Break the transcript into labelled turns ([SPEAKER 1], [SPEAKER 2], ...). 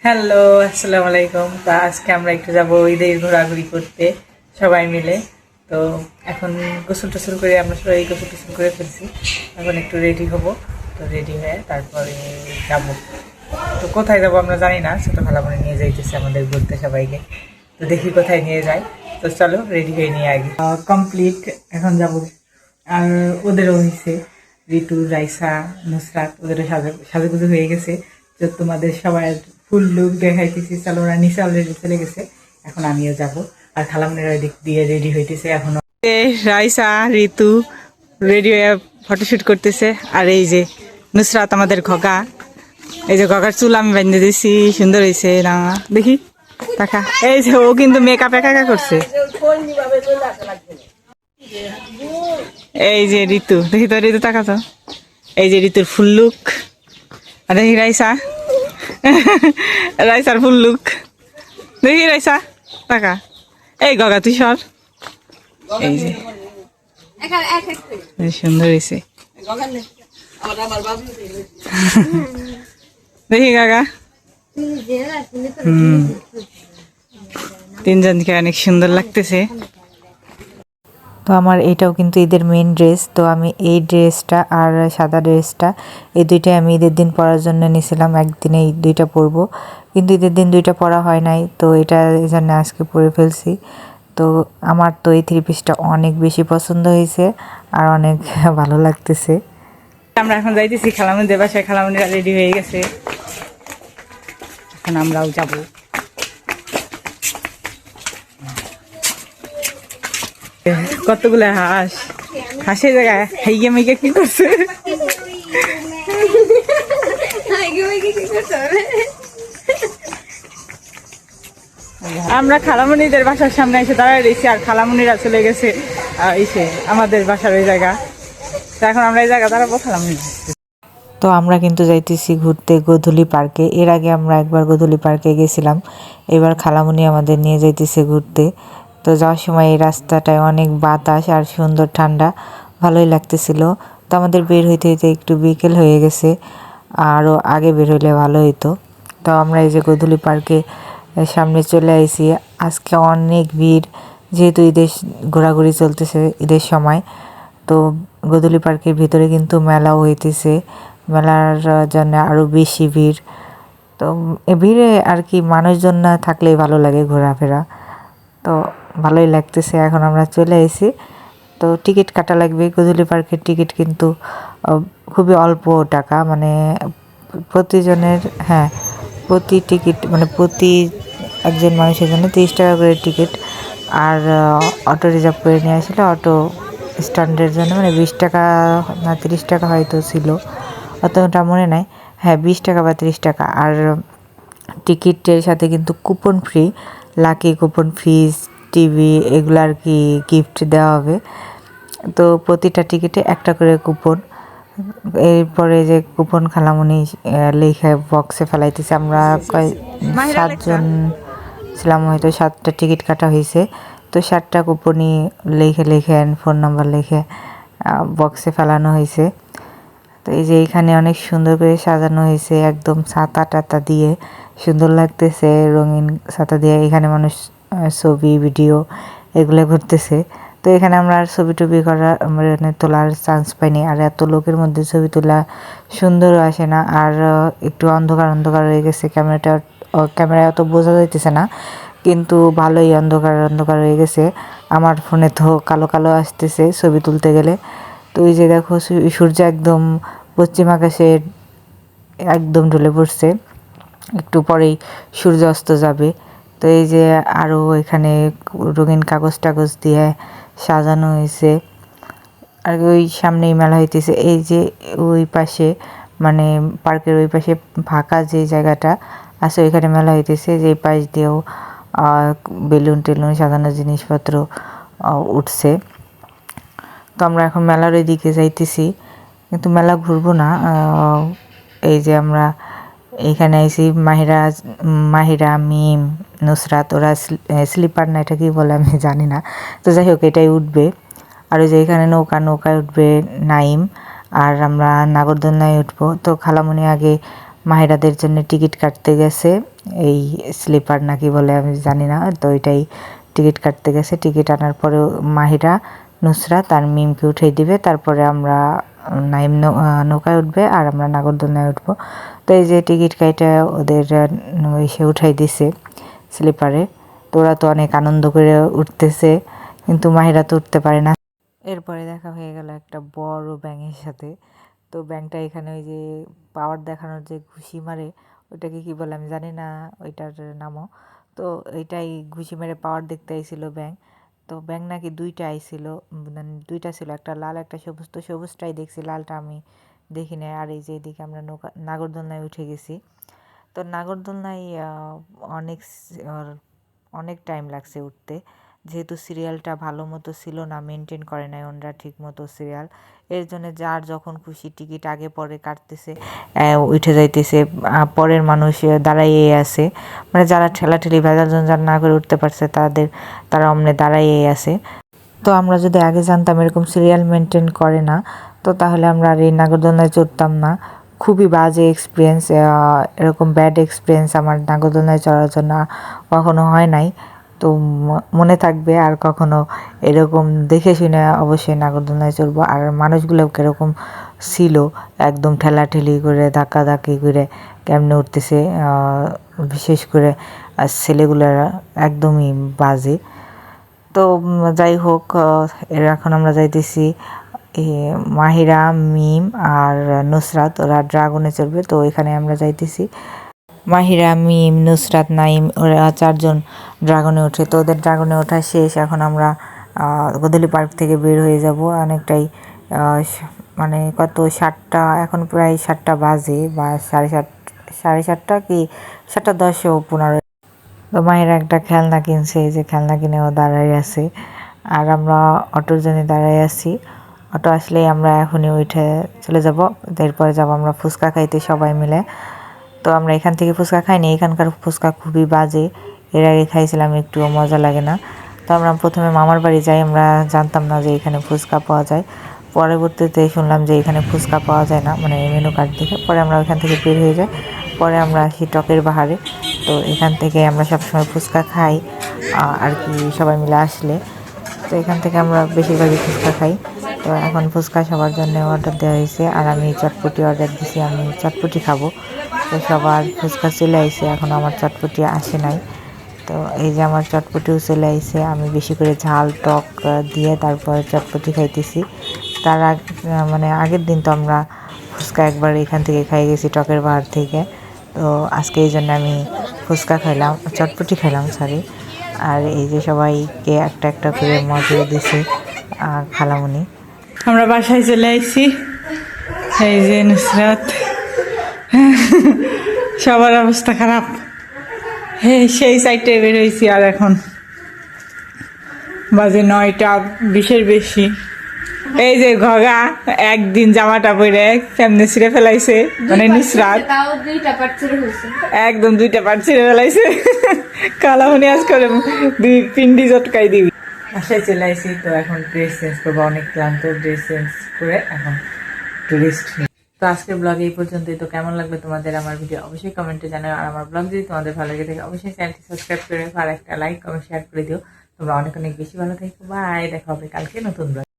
[SPEAKER 1] Hello, আসসালামু আলাইকুম। তো আজকে আমরা একটু যাবো ঈদের ঘোরাঘুরি করতে সবাই মিলে। তো এখন গোসল টোসল করে আমরা সবাই গোসল টোসল করে ফেলছি। এখন একটু রেডি হব। তো রেডি হয়ে তারপরে যাব। তো কোথায় যাব আমরা জানি না, ছোটো খালামণি নিয়ে যাইতেছে আমাদের ঘুরতে সবাইকে। তো দেখি কোথায় নিয়ে যায়। তো চলো রেডি হয়ে নিয়ে আগে কমপ্লিট, এখন যাব। আর ওদেরও হয়েছে, ঋতু, রাইসা, নুসরাত, ওদেরও সাজুগুজু হয়ে গেছে। তো তোমাদের সবাই ফুল লুক দেখাইতেছি। চলো, ওরা নিচে অলরেডি চলে গেছে, এখন আমিও যাব। আর খালামনিরা দিক দিয়ে রেডি হইতেছে এখনো। রাইসা, ঋতু রেডি হয়ে ফটোশুট করতেছে। আর এই যে নুসরাত আমাদের ঘগা, এই যে ঘগার চুল আমি বেঁধে দিছি, সুন্দর হয়েছে না দেখি দেখা। এই যে ও কিন্তু মেকআপ একা করছে। এই যে ঋতু, দেখি তো ঋতু তাকা তো, এই যে ঋতুর ফুল লুক। আর দেখি রাইসা, রাইসার ফুল লুক দেখি। রাইসা তাকা, এই গগা তুই সর। এই যে সুন্দর হয়েছে দেখি গাগা। তিনজনকে অনেক সুন্দর লাগতেছে।
[SPEAKER 2] তো আমার এটাও কিন্তু ঈদের মেন ড্রেস। তো আমি এই ড্রেসটা আর সাদা ড্রেসটা, এই দুইটাই আমি ঈদের দিন পরার জন্য নিয়েছিলাম। একদিনে এই দুইটা পরবো, কিন্তু ঈদের দিন দুইটা পরা হয় নাই। তো এটা এই জন্য আজকে পরে ফেলছি। তো আমার তো এই থ্রি পিসটা অনেক বেশি পছন্দ হয়েছে আর অনেক ভালো লাগতেছে।
[SPEAKER 1] আমরা এখন যাইতেছি খালামুনিদের বাসায়। খালামুনিরা রেডি হয়ে গেছে, এখন আমরাও যাবো। কতগুলো হাঁস, হাঁসের জায়গায় হাইগে মাইগে কি করছে। আমরা খালামুনিদের বাসার সামনে এসে দাঁড়ায় রয়েছি, আর খালামুনিরা চলে গেছে এসে আমাদের বাসার ওই জায়গা। তো এখন আমরা এই জায়গা দাঁড়াবো, খালামুনি।
[SPEAKER 2] তো আমরা কিন্তু যাইতেছি ঘুরতে গোধূলি পার্কে। এর আগে আমরা একবার গোধূলি পার্কে গেছিলাম, এবার খালামুনি আমাদের নিয়ে যাইতেছে ঘুরতে। তো যাওয়ার সময় এই রাস্তাটায় অনেক বাতাস আর সুন্দর ঠান্ডা, ভালোই লাগতেছিল। তো আমাদের বের হইতে হইতে একটু বিকেল হয়ে গেছে, আরও আগে বের হইলে ভালো হইতো। তো আমরা এই যে গোধূলি পার্কে সামনে চলে আইছি। আজকে অনেক ভিড়, যেহেতু ঈদের ঘোরাঘুরি চলতেছে ঈদের সময়। তো গোধূলি পার্কের ভিতরে কিন্তু মেলাও হইতেছে, মেলার জন্য আরও বেশি ভিড়। তো এ ভিড়ে আর কি মানুষজন না থাকলেই ভালো লাগে ঘোরাফেরা। তো ভালোই লাগতেছে। এখন আমরা চলে এসেছি। তো টিকিট কাটা লাগবে। গোধূলি পার্কের টিকিট কিন্তু খুবই অল্প টাকা, মানে প্রতিজনের, হ্যাঁ, প্রতি টিকিট মানে প্রতি একজন মানুষের জন্য 30 টাকা করে টিকিট। আর অটো রিজার্ভ করে নিয়ে আসলে অটো স্ট্যান্ডের জন্য মানে 20 টাকা না 30 টাকা হয়তো ছিল, অতটা মনে নাই। হ্যাঁ, 20 টাকা বা 30 টাকা। আর টিকিটের সাথে কিন্তু coupon free, lucky coupon, fridge, TV এগুলো আর কি গিফট দেওয়া হবে। তো প্রতিটা টিকিটে একটা করে কুপন। এরপরে যে কুপন খালামুনি লেখা বক্সে ফেলাইতেছে। আমরা 7জন ছিলাম, হয়তো 7টা টিকিট কাটা হয়েছে। তো 7টা কুপনই লিখে ফোন নাম্বার লিখে বক্সে ফেলানো হয়েছে। তো এই যে এখানে অনেক সুন্দর করে সাজানো হয়েছে, একদম ছাতা টাতা দিয়ে সুন্দর লাগতেছে, রঙিন ছাতা দিয়ে। এখানে মানুষ ছবি ভিডিও এগুলো করতেছে। তো এখানে আমরা আর ছবি টবি করার মানে তোলার চান্স পাইনি। আর এত লোকের মধ্যে ছবি তোলা সুন্দর আসে না। আর একটু অন্ধকার অন্ধকার হয়ে গেছে, ক্যামেরায় অত বোঝা যাইতেছে না, কিন্তু ভালোই অন্ধকার অন্ধকার হয়ে গেছে। আমার ফোনে তো কালো কালো আসতেছে ছবি তুলতে গেলে। তো এই যে দেখো সূর্য একদম পশ্চিম আকাশে একদম ঢলে পড়ছে, একটু পরেই সূর্য অস্ত যাবে। তো এই যে আরও এখানে রঙিন কাগজ টাগজ দিয়ে সাজানো হয়েছে। আর ওই সামনেই মেলা হইতেছে। এই যে ওই পাশে মানে পার্কের ওই পাশে ফাঁকা যে জায়গাটা আছে, ওইখানে মেলা হইতেছে। যে পাশ দিয়েও বেলুন টেলুন সাজানো জিনিসপত্র উঠছে। তো আমরা এখন মেলার ওই দিকে যাইতেছি, কিন্তু মেলা ঘুরবো না। এই যে আমরা এইখানে আইছি, মাহিরা, মিম, নুসরাত, ওরা স্লিপার না এটা কি বলে আমি জানি না। তো যাই হোক, এটাই উঠবে। আর ওই যে এখানে নৌকায় উঠবে নাইম, আর আমরা নাগরদোলনায় উঠবো। তো খালামুনি আগে মাহিরাদের জন্য টিকিট কাটতে গেছে, এই স্লিপার নাকি বলে আমি জানি না, তো এটাই টিকিট কাটতে গেছে। টিকিট আনার পরে মাহিরা, নুসরাত আর মিমকে উঠিয়ে দিবে, তারপরে আমরা নাইম নৌকায় উঠবে আর আমরা নাগরদোলনায় উঠবো। তো এই যে টিকিট কাইটা ওদের এসে উঠাই দিছে স্লিপারে। তো ওরা তো অনেক আনন্দ করে উঠতেছে, কিন্তু মাহিরা তো উঠতে পারে না। এরপরে দেখা হয়ে গেল একটা বড় ব্যাঙের সাথে। তো ব্যাঙটা এখানে ওই যে পাওয়ার দেখানোর যে ঘুষি মারে, ওইটাকে কি বলে আমি জানি না ওইটার নামও। তো এইটাই ঘুষি মেরে পাওয়ার দেখতে আইছিল ব্যাঙ। তো ব্যাঙ নাকি দুইটা আইছিল, মানে দুইটা ছিল, একটা লাল একটা সবুজ। তো সবুজটাই দেখছি, লালটা আমি দেখি না। আর এই যে এদিকে আমরা নাগরদোলনায় উঠে গেছি। তো নাগরদোলনায় অনেক অনেক টাইম লাগছে উঠতে, যেহেতু সিরিয়ালটা ভালো মতো ছিল না, মেনটেন করে নাই ওনারা ঠিক মতো সিরিয়াল। এর জন্য যার যখন খুশি টিকিট আগে পরে কাটতেছে, উঠে যাইতেছে। পরের মানুষ দাঁড়াইয়ে আছে, মানে যারা ঠেলাঠেলি ভেজাল জঞ্জাল না করে উঠতে পারছে তারা অমনে দাঁড়াইয়ে আছে। তো আমরা যদি আগে জানতাম এরকম সিরিয়াল মেনটেন করে না, তো তাহলে আমরা আর এই নাগরদোলনায় চড়তাম না। খুবই বাজে এক্সপিরিয়েন্স, এরকম ব্যাড এক্সপিরিয়েন্স আমার নাগরদোলনায় চড়ার জন্য কখনো হয় নাই। তো মনে থাকবে, আর কখনো এরকম দেখে শুনে অবশ্যই নাগরদোলনায় চড়বো। আর মানুষগুলো কীরকম ছিল, একদম ঠেলাঠেলি করে ধাক্কাধাক্কি করে কেমনে উঠতেছে, বিশেষ করে ছেলেগুলোরা একদমই বাজে। তো যাই হোক, এখন আমরা যাইতেছি মাহিরা, মিম আর নুসরাত, ওরা ড্রাগনে চড়বে। তো এখানে আমরা যাইতেছি, মাহিরা, মিম, নুসরাত, নাইম, ওরা 4 জন ড্রাগনে ওঠে। তো ওদের ড্রাগনে ওঠা শেষ, এখন আমরা গোদলি পার্ক থেকে বের হয়ে যাব। অনেকটাই মানে কত 7টা, এখন প্রায় 7টা বাজে বা 7:30 কি 7:10-15। তো মাহিরা একটা খেলনা কিনছে, এই যে খেলনা কিনে ও দাঁড়াই আছে, আর আমরা অটোর জন্য দাঁড়াই আছি। অটো আসলেই আমরা এখনই উঠে চলে যাব। এরপরে যাব আমরা ফুচকা খাইতে সবাই মিলে। তো আমরা এখান থেকে ফুচকা খাইনি, এখানকার ফুচকা খুবই বাজে। এর আগে খাইছিলাম, একটুও মজা লাগে না। তো আমরা প্রথমে মামার বাড়ি যাই, আমরা জানতাম না যে এখানে ফুচকা পাওয়া যায়। পরবর্তীতে শুনলাম যে এখানে ফুচকা পাওয়া যায় না, মানে মেনু কার্ড দেখে। পরে আমরা ওইখান থেকে বের হয়ে যাই, পরে আমরা আসি টকের বাহারে। তো এখান থেকে আমরা সবসময় ফুচকা খাই আর কি, সবাই মিলে আসলে। তো এখান থেকে আমরা বেশিরভাগই ফুচকা খাই। তো এখন ফুচকা সবার জন্য অর্ডার দেওয়া হয়েছে, আর আমি চটপটি অর্ডার দিছি, আমি চটপটি খাবো। তো সবার ফুচকা চলে আইছে, এখন আমার চটপটি আসে নাই। তো এই যে আমার চটপটিও চলে আইছে, আমি বেশি করে ঝাল টক দিয়ে তারপর চটপটি খাইতেছি। মানে আগের দিন তো আমরা ফুচকা একবার এখান থেকে খাই গেছি, টকের বাহার থেকে। তো আজকে এই জন্য আমি ফুচকা খাইলাম, চটপটি খাইলাম সরি। আর এই যে সবাইকে একটা একটা করে মজা দিছে খালামুনি।
[SPEAKER 1] আমরা বাসায় চলে আইছি, এই যে নুসরাত, সবার অবস্থা খারাপ। হ্যাঁ, সেই সাইডে বের হয়েছি, আর এখন বাজে 9:20 বেশি। এই যে ঘগা একদিন জামাটা পরে কেমনে ছিঁড়ে ফেলাইছে, মানে নুসরাত একদম 2টা পার্ট ছিঁড়ে ফেলাইছে। কালামনি আজ করে 2 পিন্ডি চটকাই দিবি। বাসায় চলে আইছি, তো এখন ড্রেস চেঞ্জ করবো, অনেক ক্লান্ত। ড্রেস চেঞ্জ করে এখন একটু রেস্ট নিই। তো আজকের ব্লগ এই পর্যন্তই। তো কেমন লাগবে তোমাদের আমার ভিডিও অবশ্যই কমেন্টে জানাও। আর আমার ব্লগ যদি তোমাদের ভালো লাগে থাকে অবশ্যই চ্যানেলটি সাবস্ক্রাইব করে আর একটা লাইক কমেন্ট শেয়ার করে দিও। তোমরা অনেক অনেক বেশি ভালো থাকো। বাই, দেখা হবে কালকে নতুন ব্লগ।